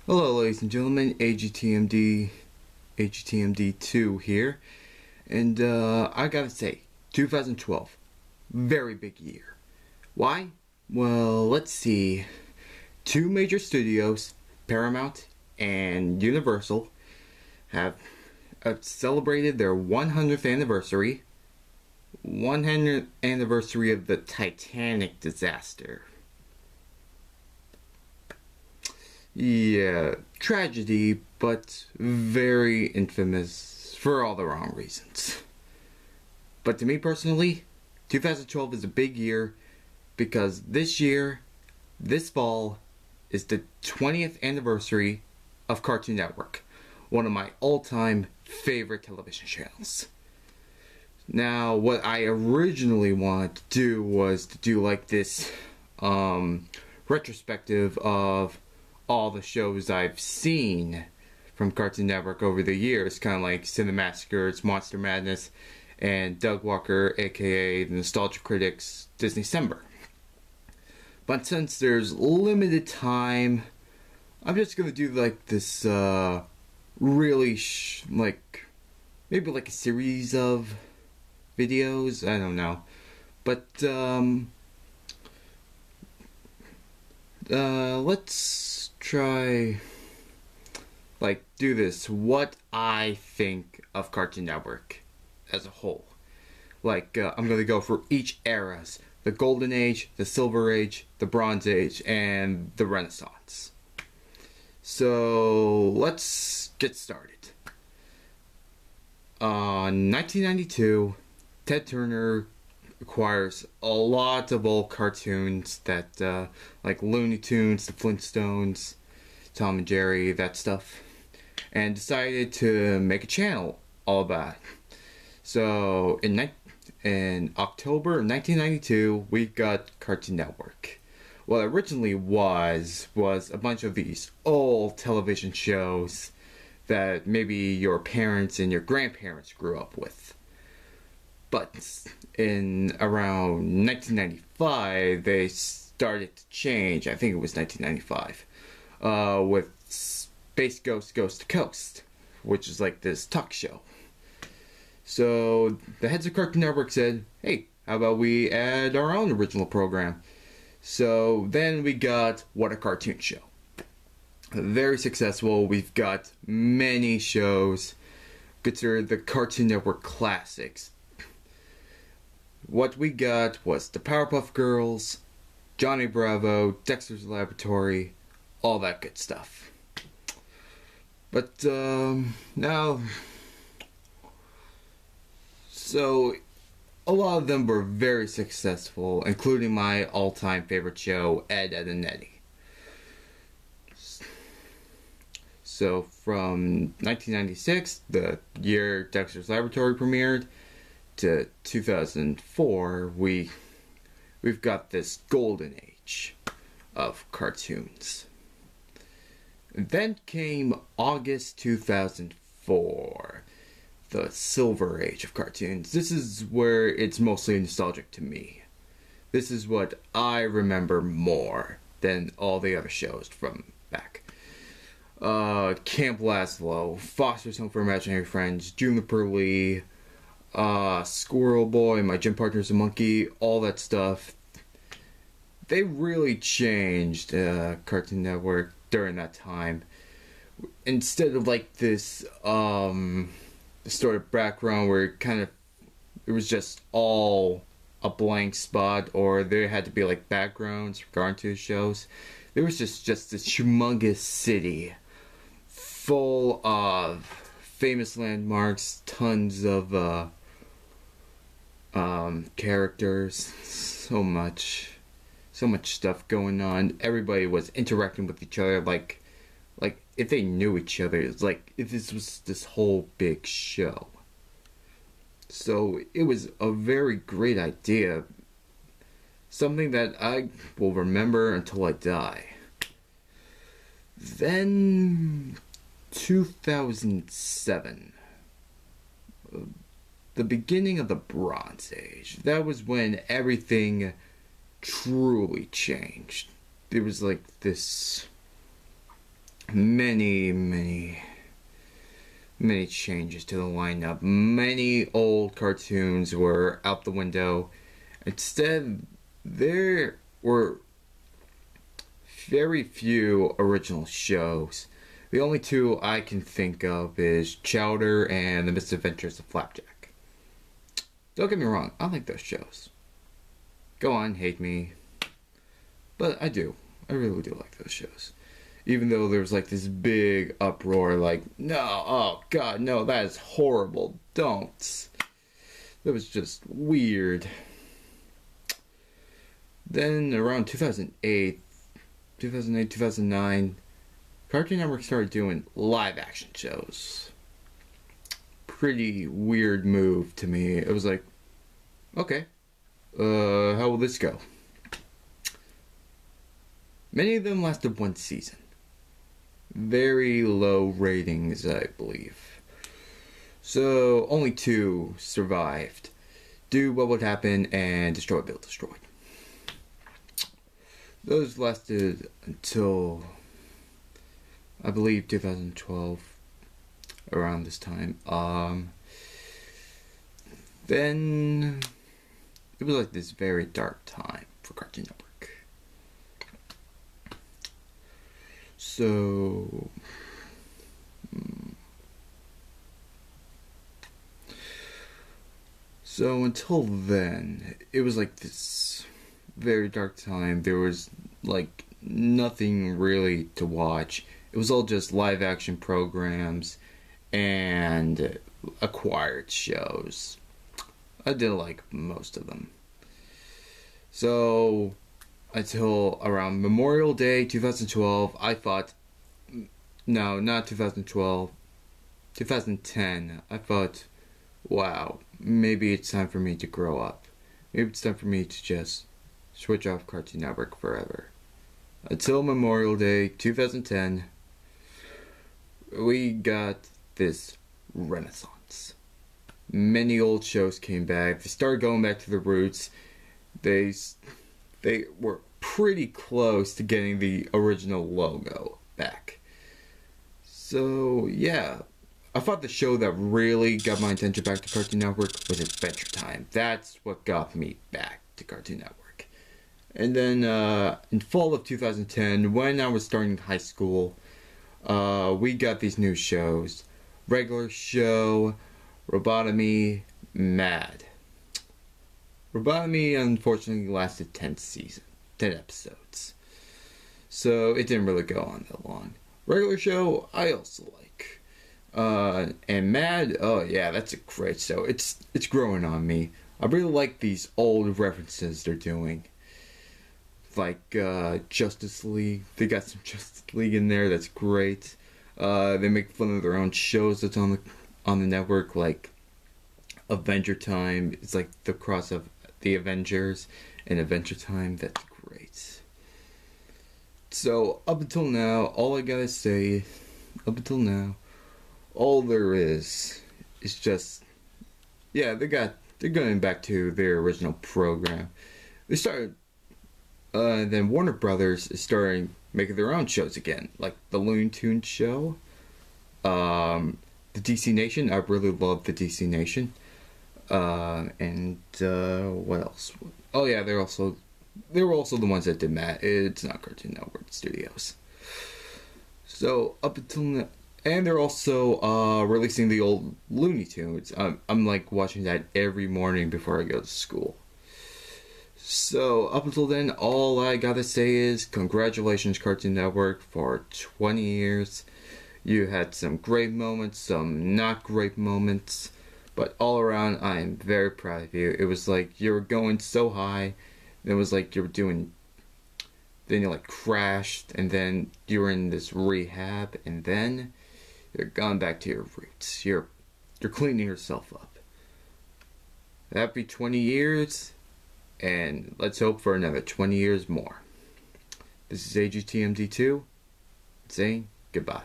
Hello ladies and gentlemen, AGTMD2 here, and I gotta say, 2012, very big year. Why? Well, let's see, two major studios, Paramount and Universal, have celebrated their 100th anniversary, 100th anniversary of the Titanic disaster. Yeah, tragedy, but very infamous for all the wrong reasons. But to me personally, 2012 is a big year because this year, this fall, is the 20th anniversary of Cartoon Network, one of my all-time favorite television channels. Now, what I originally wanted to do was to do like this retrospective of all the shows I've seen from Cartoon Network over the years, kind of like Cinemassacres, Monster Madness, and Doug Walker, aka the Nostalgia Critics Disney-cember. But since there's limited time, I'm just gonna do like this really maybe like a series of videos, I don't know. But let's try do this, what I think of Cartoon Network as a whole. I'm gonna go for each eras: the Golden Age, the Silver Age, the Bronze Age, and the Renaissance. So let's get started. 1992, Ted Turner acquires a lot of old cartoons that like Looney Tunes, the Flintstones, Tom and Jerry, that stuff, and decided to make a channel all about it. So in October of 1992, we got Cartoon Network. What it originally was a bunch of these old television shows that maybe your parents and your grandparents grew up with. But in around 1995, they started to change. I think it was 1995, with Space Ghost Coast to Coast, which is like this talk show. So the heads of Cartoon Network said, hey, how about we add our own original program? So then we got What a Cartoon Show. Very successful. We've got many shows considered the Cartoon Network classics. What we got was the Powerpuff Girls, Johnny Bravo, Dexter's Laboratory, all that good stuff. But now, so a lot of them were very successful, including my all-time favorite show, Ed, Edd and Eddy. So from 1996, the year Dexter's Laboratory premiered, to 2004, we've got this golden age of cartoons. And then came August 2004, the silver age of cartoons. This is where it's mostly nostalgic to me. This is what I remember more than all the other shows from back. Camp Lazlo, Foster's Home for Imaginary Friends, Juniper Lee, Squirrel Boy, My Gym Partner's a Monkey, all that stuff. They really changed Cartoon Network during that time. Instead of like this distorted background where it was just all a blank spot, or there had to be like backgrounds regarding to the shows. There was just this humongous city full of famous landmarks, tons of characters, so much stuff going on. Everybody was interacting with each other like if they knew each other. It's like if this was this whole big show. So it was a very great idea, something that I will remember until I die. Then 2007, the beginning of the Bronze Age. That was when everything truly changed. There was like this many changes to the lineup. Many old cartoons were out the window. Instead, there were very few original shows. The only two I can think of is Chowder and The Misadventures of Flapjack. Don't get me wrong, I like those shows. Go on, hate me. But I do. I really do like those shows. Even though there was like this big uproar, like, no, oh god, no, that is horrible, don't. That was just weird. Then around 2009, Cartoon Network started doing live action shows. Pretty weird move to me. It was like, okay, how will this go? Many of them lasted one season. Very low ratings, I believe. So, only two survived. Do What Would Happen and Destroy Build Destroyed. Those lasted until, I believe, 2012, around this time. Then, it was like this very dark time for Cartoon Network. So, until then, it was like this very dark time. There was like nothing really to watch. It was all just live action programs and acquired shows. I didn't like most of them. So, until around Memorial Day 2012, I thought, no, not 2012, 2010, I thought, wow, maybe it's time for me to grow up. Maybe it's time for me to just switch off Cartoon Network forever. Until Memorial Day 2010, we got this renaissance. Many old shows came back. They started going back to their roots. They were pretty close to getting the original logo back. So, yeah. I thought the show that really got my attention back to Cartoon Network was Adventure Time. That's what got me back to Cartoon Network. And then, in fall of 2010, when I was starting high school, we got these new shows. Regular Show, Robotomy, Mad. Robotomy, unfortunately, lasted 10 episodes. So, it didn't really go on that long. Regular Show, I also like. And Mad, oh yeah, that's a great show. It's growing on me. I really like these old references they're doing. Like, Justice League. They got some Justice League in there, that's great. They make fun of their own shows that's on the network, like Adventure Time. It's like the cross of the Avengers and Adventure Time. That's great. So, up until now, all I gotta say, all there is just, yeah, they're going back to their original program. They started, then Warner Brothers is starting making their own shows again, like the Looney Tunes show, the DC Nation. I really love the DC Nation. And what else? Oh yeah, they were also the ones that did Matt. It's not Cartoon Network Studios. So up until now, and they're also releasing the old Looney Tunes. I'm like watching that every morning before I go to school. So up until then, all I gotta say is congratulations, Cartoon Network, for 20 years. You had some great moments, some not great moments. But all around, I am very proud of you. It was like you were going so high. It was like you were doing... Then you like crashed. And then you were in this rehab. And then you're gone back to your roots. You're cleaning yourself up. Happy 20 years. And let's hope for another 20 years more. This is AGTMD2. Saying goodbye.